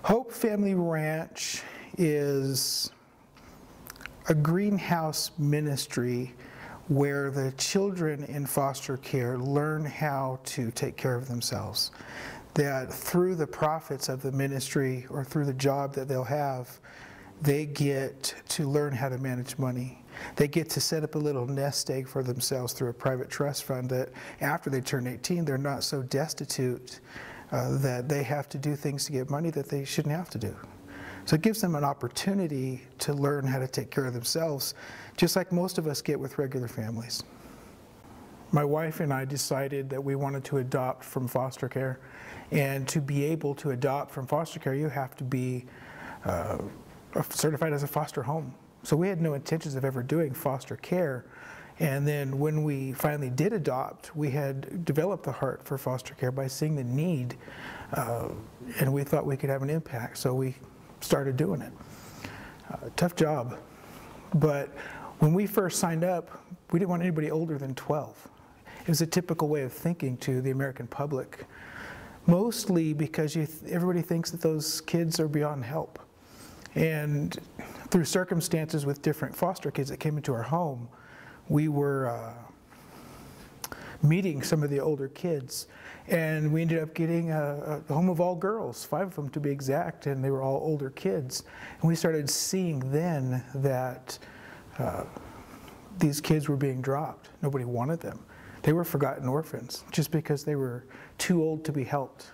Hope Family Ranch is a greenhouse ministry where the children in foster care learn how to take care of themselves. That through the profits of the ministry or through the job that they'll have, they get to learn how to manage money. They get to set up a little nest egg for themselves through a private trust fund that after they turn 18, they're not so destitute that they have to do things to get money that they shouldn't have to do. So it gives them an opportunity to learn how to take care of themselves, just like most of us get with regular families. My wife and I decided that we wanted to adopt from foster care. And to be able to adopt from foster care, you have to be certified as a foster home. So we had no intentions of ever doing foster care. And then when we finally did adopt, we had developed the heart for foster care by seeing the need, and we thought we could have an impact, so we started doing it. Tough job, but when we first signed up, we didn't want anybody older than 12. It was a typical way of thinking to the American public, mostly because everybody thinks that those kids are beyond help. And through circumstances with different foster kids that came into our home, we were meeting some of the older kids, and we ended up getting a home of all girls, 5 of them to be exact, and they were all older kids. And we started seeing then that these kids were being dropped. Nobody wanted them. They were forgotten orphans just because they were too old to be helped.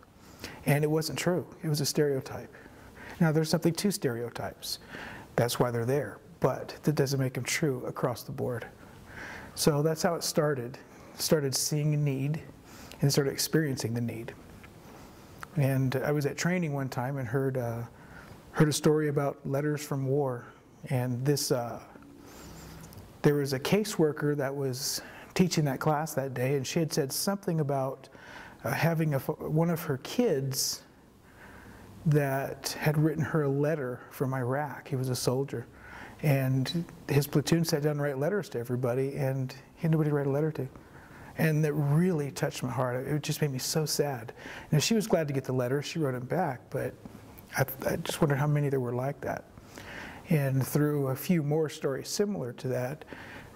And it wasn't true. It was a stereotype. Now there's something to stereotypes. That's why they're there. But that doesn't make them true across the board. So that's how it started. Started seeing a need and started experiencing the need. And I was at training one time and heard a story about letters from war. And this, there was a caseworker that was teaching that class that day, and she had said something about having one of her kids that had written her a letter from Iraq. He was a soldier. And his platoon sat down to write letters to everybody, and he had nobody to write a letter to. And that really touched my heart. It just made me so sad. Now, she was glad to get the letter. She wrote him back, but I just wondered how many there were like that. And through a few more stories similar to that,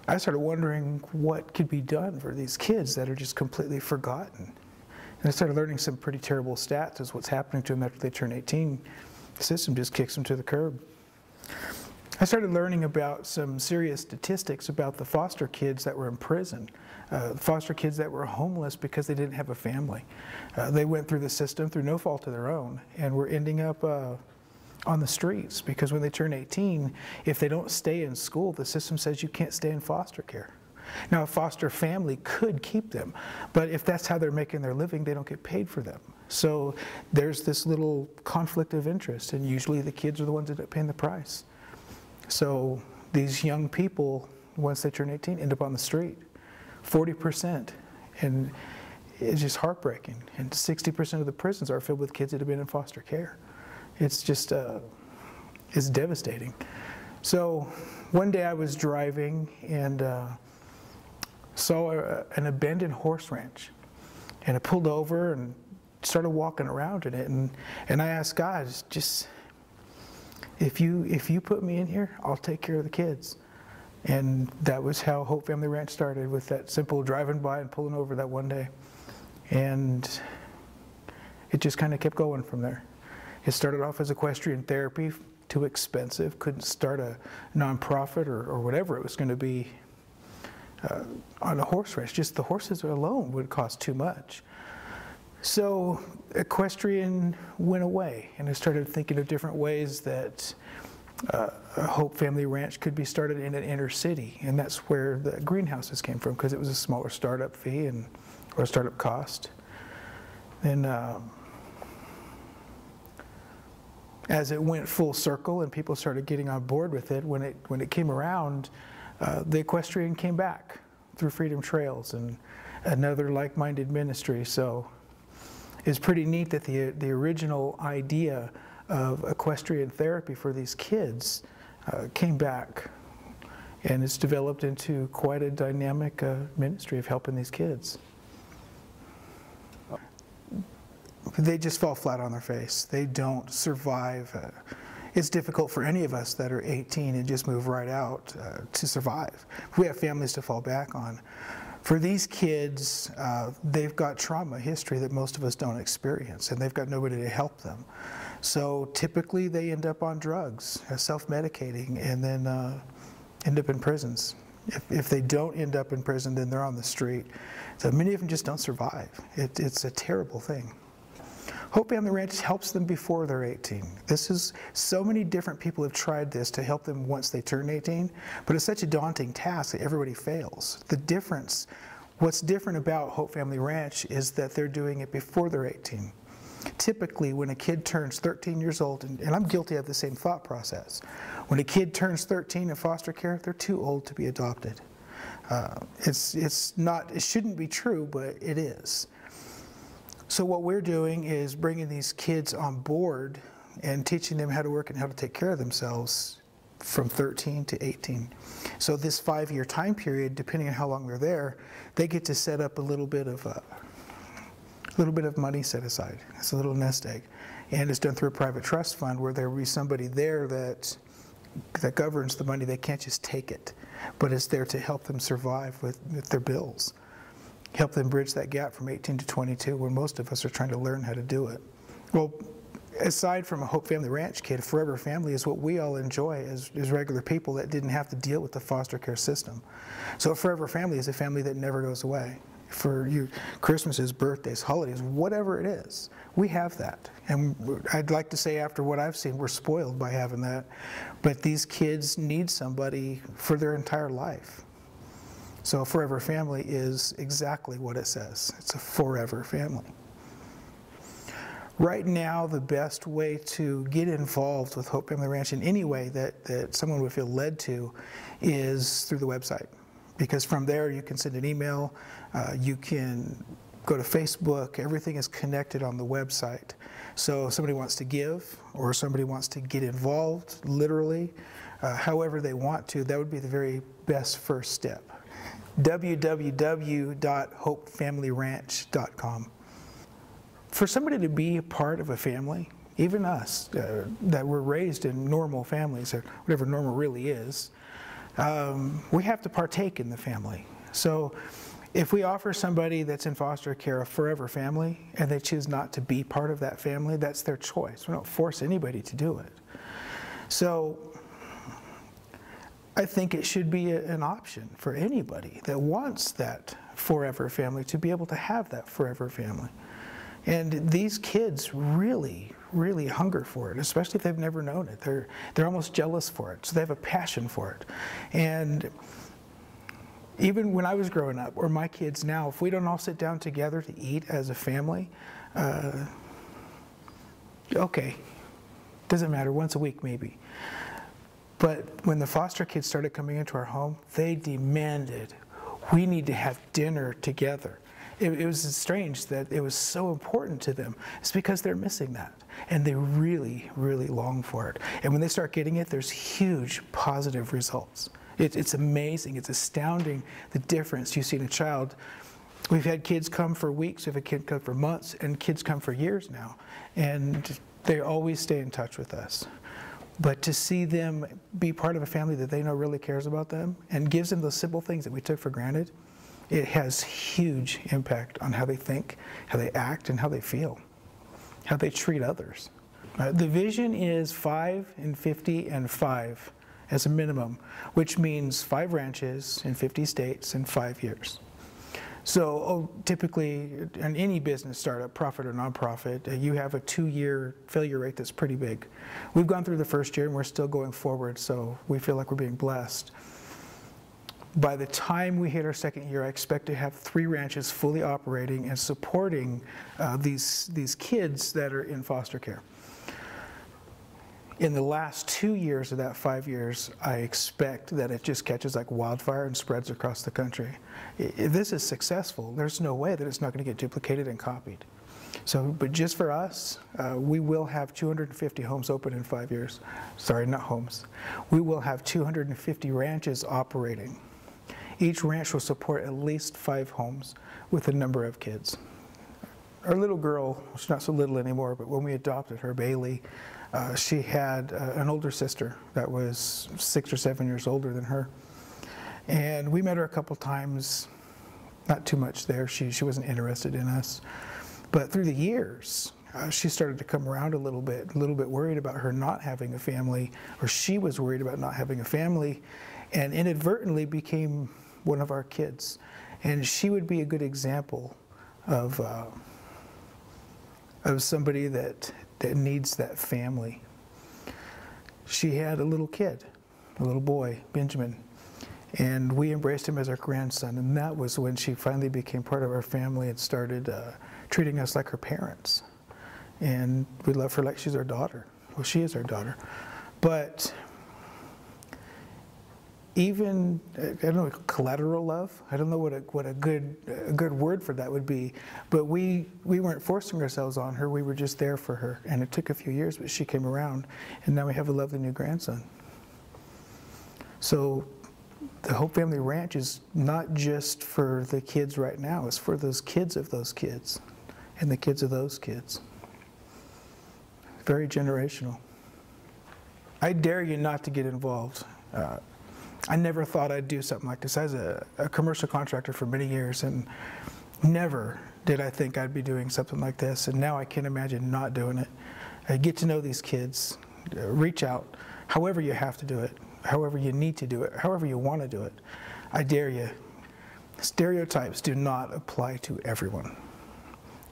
I started wondering what could be done for these kids that are just completely forgotten. And I started learning some pretty terrible stats as what's happening to them after they turn 18. The system just kicks them to the curb. I started learning about some serious statistics about the foster kids that were in prison, foster kids that were homeless because they didn't have a family. They went through the system through no fault of their own and were ending up on the streets because when they turn 18, if they don't stay in school, the system says you can't stay in foster care. Now, a foster family could keep them, but if that's how they're making their living, they don't get paid for them. So there's this little conflict of interest, and usually the kids are the ones that end up paying the price. So these young people, once they turn 18, end up on the street, 40%, and it's just heartbreaking. And 60% of the prisons are filled with kids that have been in foster care. It's just, it's devastating. So one day I was driving and saw an abandoned horse ranch, and I pulled over and started walking around in it, and I asked God, just if you put me in here, I'll take care of the kids. And that was how Hope Family Ranch started, with that simple driving by and pulling over that one day. And it just kind of kept going from there. It started off as equestrian therapy, too expensive, couldn't start a nonprofit or whatever it was going to be on a horse ranch. Just the horses alone would cost too much. So equestrian went away, and I started thinking of different ways that a Hope Family Ranch could be started in an inner city, and that's where the greenhouses came from, because it was a smaller startup fee or startup cost. And as it went full circle and people started getting on board with it, when it came around, the equestrian came back through Freedom Trails and another like-minded ministry. So it's pretty neat that the original idea of equestrian therapy for these kids came back, and it's developed into quite a dynamic ministry of helping these kids. they just fall flat on their face. They don't survive. It's difficult for any of us that are 18 and just move right out to survive. We have families to fall back on. For these kids, they've got trauma history that most of us don't experience, and they've got nobody to help them. So typically they end up on drugs, self-medicating, and then end up in prisons. If they don't end up in prison, then they're on the street. So many of them just don't survive. It's a terrible thing. Hope Family Ranch helps them before they're 18. So many different people have tried this to help them once they turn 18, but it's such a daunting task that everybody fails. What's different about Hope Family Ranch is that they're doing it before they're 18. Typically, when a kid turns 13 years old, and I'm guilty of the same thought process, when a kid turns 13 in foster care, they're too old to be adopted. It shouldn't be true, but it is. So what we're doing is bringing these kids on board and teaching them how to work and how to take care of themselves from 13 to 18. So this 5-year time period, depending on how long they're there, they get to set up a little bit of money set aside. It's a little nest egg. And it's done through a private trust fund where there will be somebody there that governs the money. They can't just take it, but it's there to help them survive with their bills. Help them bridge that gap from 18 to 22 when most of us are trying to learn how to do it. Well, aside from a Hope Family Ranch kid, a Forever Family is what we all enjoy as regular people that didn't have to deal with the foster care system. So a Forever Family is a family that never goes away. For you, Christmases, birthdays, holidays, whatever it is, we have that. And I'd like to say after what I've seen, we're spoiled by having that. But these kids need somebody for their entire life. So a Forever Family is exactly what it says. It's a forever family. Right now, the best way to get involved with Hope Family Ranch in any way that someone would feel led to is through the website. Because from there you can send an email, you can go to Facebook, everything is connected on the website. So if somebody wants to give or somebody wants to get involved, literally, however they want to, that would be the very best first step. www.hopefamilyranch.com. For somebody to be a part of a family, even us, that were raised in normal families, or whatever normal really is, we have to partake in the family. So if we offer somebody that's in foster care a forever family and they choose not to be part of that family, that's their choice. We don't force anybody to do it. So I think it should be an option for anybody that wants that forever family to be able to have that forever family. And these kids really, really hunger for it, especially if they've never known it. They're almost jealous for it, so they have a passion for it. And even when I was growing up, or my kids now, if we don't all sit down together to eat as a family, okay, doesn't matter, once a week maybe. But when the foster kids started coming into our home, they demanded, we need to have dinner together. It was strange that it was so important to them. It's because they're missing that. And they really, really long for it. And when they start getting it, there's huge positive results. It's amazing. It's astounding the difference you see in a child. We've had kids come for weeks, we've had kids come for months, and kids come for years now. And they always stay in touch with us. But to see them be part of a family that they know really cares about them and gives them those simple things that we took for granted, it has huge impact on how they think, how they act, and how they feel, how they treat others. The vision is 5 and 50 and 5 as a minimum, which means 5 ranches in 50 states in 5 years. So typically in any business startup, profit or nonprofit, you have a 2-year failure rate that's pretty big. We've gone through the first year and we're still going forward, so we feel like we're being blessed. By the time we hit our 2nd year, I expect to have 3 ranches fully operating and supporting these kids that are in foster care. In the last 2 years of that 5 years, I expect that it just catches like wildfire and spreads across the country. If this is successful, there's no way that it's not going to get duplicated and copied. So, but just for us, we will have 250 homes open in 5 years. Sorry, not homes. We will have 250 ranches operating. Each ranch will support at least 5 homes with a number of kids. our little girl, she's not so little anymore, but when we adopted her, Bailey, she had an older sister that was 6 or 7 years older than her. And we met her a couple times, not too much there. She wasn't interested in us. But through the years, she started to come around a little bit worried about her not having a family, or she was worried about not having a family, and inadvertently became one of our kids. And she would be a good example of somebody that needs that family. She had a little kid, a little boy, Benjamin, and we embraced him as our grandson, and that was when she finally became part of our family and started treating us like her parents. And we love her like she's our daughter. Well, she is our daughter. But even, I don't know, collateral love? I don't know what a good word for that would be. But we weren't forcing ourselves on her. We were just there for her. And it took a few years, but she came around. And now we have a lovely new grandson. So the Hope Family Ranch is not just for the kids right now. It's for those kids of those kids and the kids of those kids. Very generational. I dare you not to get involved. I never thought I'd do something like this. I was a commercial contractor for many years, and never did I think I'd be doing something like this, and now I can't imagine not doing it. Get to know these kids, reach out, however you have to do it, however you need to do it, however you want to do it. I dare you. Stereotypes do not apply to everyone.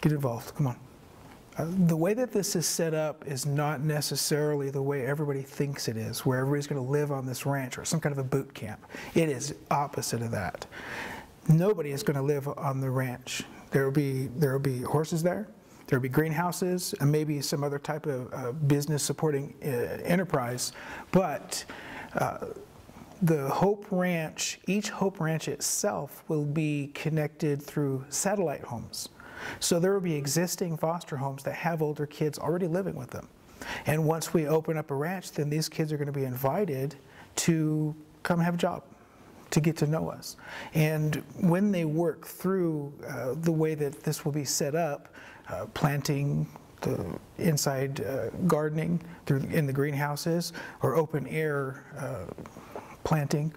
Get involved, come on. The way that this is set up is not necessarily the way everybody thinks it is, where everybody's going to live on this ranch or some kind of a boot camp. It is opposite of that. Nobody is going to live on the ranch. There will be horses there. There will be greenhouses and maybe some other type of business supporting enterprise. But the Hope Ranch, each Hope Ranch itself will be connected through satellite homes. So there will be existing foster homes that have older kids already living with them. And once we open up a ranch, then these kids are going to be invited to come have a job, to get to know us. And when they work through the way that this will be set up, planting, the inside gardening in the greenhouses, or open air planting,